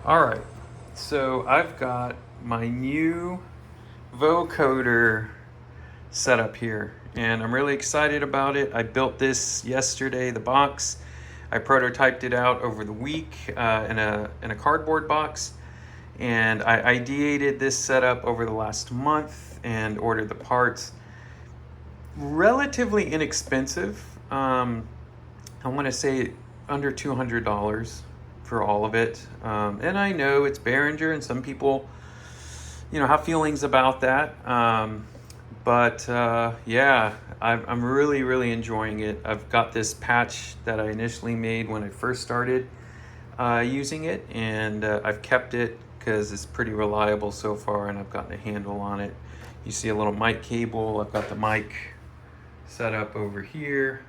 All right, so I've got my new vocoder set up here, and I'm really excited about it. I built this yesterday, the box. I prototyped it out over the week in a cardboard box, and I ideated this setup over the last month and ordered the parts. Relatively inexpensive. I want to say under $200 for all of it. And I know it's Behringer, and some people, have feelings about that. But yeah, I'm really, really enjoying it. I've got this patch that I initially made when I first started using it, and I've kept it because it's pretty reliable so far, and I've gotten a handle on it. You see a little mic cable. I've got the mic set up over here,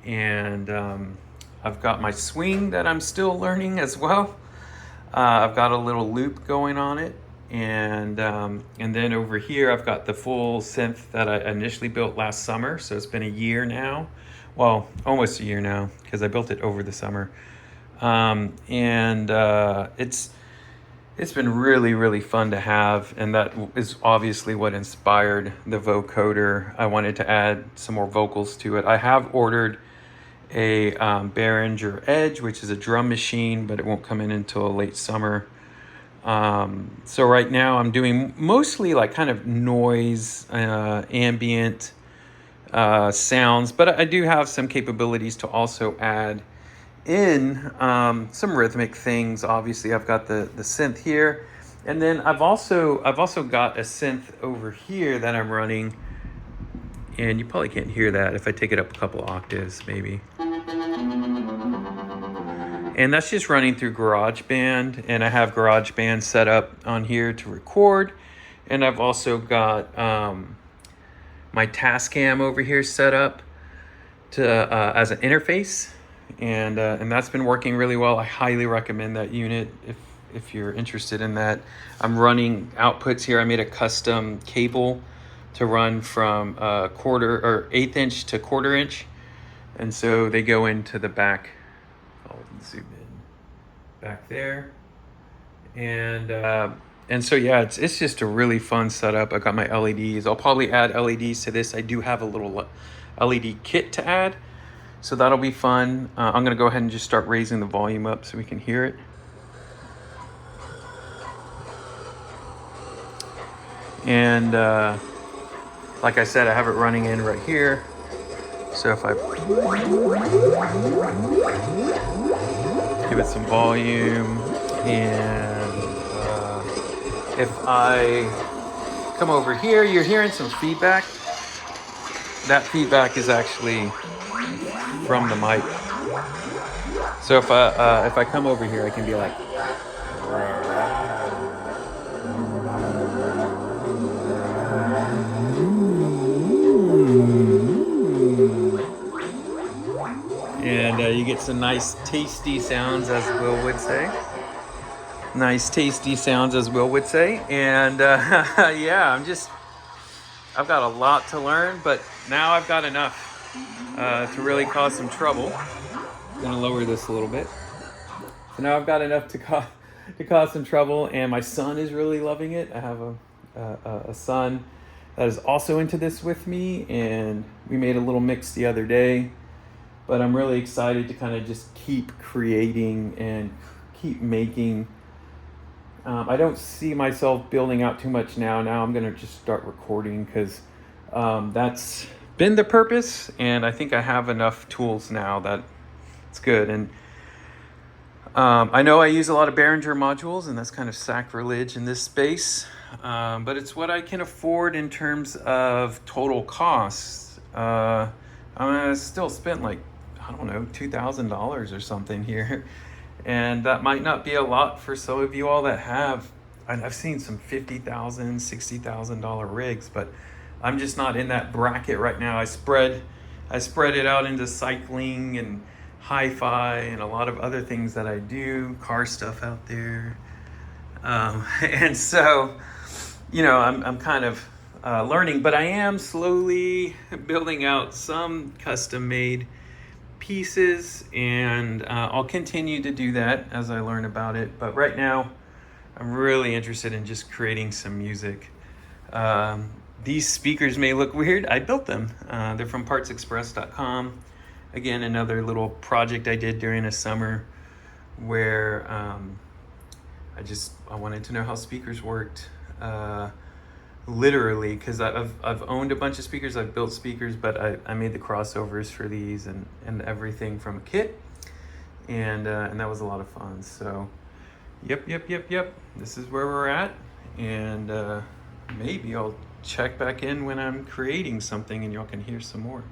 and I've got my swing that I'm still learning as well. I've got a little loop going on it, and then over here I've got the full synth that I initially built last summer. So it's been a year now, well, almost a year now, because I built it over the summer, and it's been really, really fun to have, and that is obviously what inspired the vocoder. I wanted to add some more vocals to it. I have ordered a Behringer Edge, which is a drum machine, but it won't come in until late summer. So right now I'm doing mostly like kind of noise, ambient sounds, but I do have some capabilities to also add in some rhythmic things. Obviously I've got the synth here, and then I've also got a synth over here that I'm running, and you probably can't hear that if I take it up a couple octaves maybe. And that's just running through GarageBand, and I have GarageBand set up on here to record, and I've also got my Tascam over here set up to as an interface, and that's been working really well. I highly recommend that unit if you're interested in that. I'm running outputs here. I made a custom cable to run from quarter or 1/8 inch to 1/4 inch, and so they go into the back. I'll zoom in back there, and so yeah, it's just a really fun setup. I got my LEDs. I'll probably add LEDs to this. I do have a little LED kit to add, so that'll be fun. I'm gonna go ahead and just start raising the volume up so we can hear it. And like I said, I have it running in right here. So if I give it some volume, and if I come over here, you're hearing some feedback. That feedback is actually from the mic. So if I come over here, I can be like, and you get some nice tasty sounds, as Will would say. Nice tasty sounds, as Will would say. And yeah, I've got a lot to learn, but now I've got enough to really cause some trouble. I'm gonna lower this a little bit. So now I've got enough to cause some trouble, and my son is really loving it. I have a son that is also into this with me, and we made a little mix the other day. But I'm really excited to kind of just keep creating and keep making. I don't see myself building out too much now. Now I'm gonna just start recording, because that's been the purpose, and I think I have enough tools now that it's good. And I know I use a lot of Behringer modules, and that's kind of sacrilege in this space, but it's what I can afford in terms of total costs. I still spent like, I don't know, $2,000 or something here. And that might not be a lot for some of you all that have. I've seen some $50,000, $60,000 rigs, but I'm just not in that bracket right now. I spread it out into cycling and hi-fi and a lot of other things that I do, car stuff out there. And so, I'm kind of learning, but I am slowly building out some custom-made pieces, and I'll continue to do that as I learn about it. But right now, I'm really interested in just creating some music. These speakers may look weird. I built them. They're from partsexpress.com. Again, another little project I did during a summer where I wanted to know how speakers worked. Literally, because I've owned a bunch of speakers, I've built speakers, but I made the crossovers for these and everything from a kit, and that was a lot of fun. So yep, this is where we're at, and maybe I'll check back in when I'm creating something and y'all can hear some more.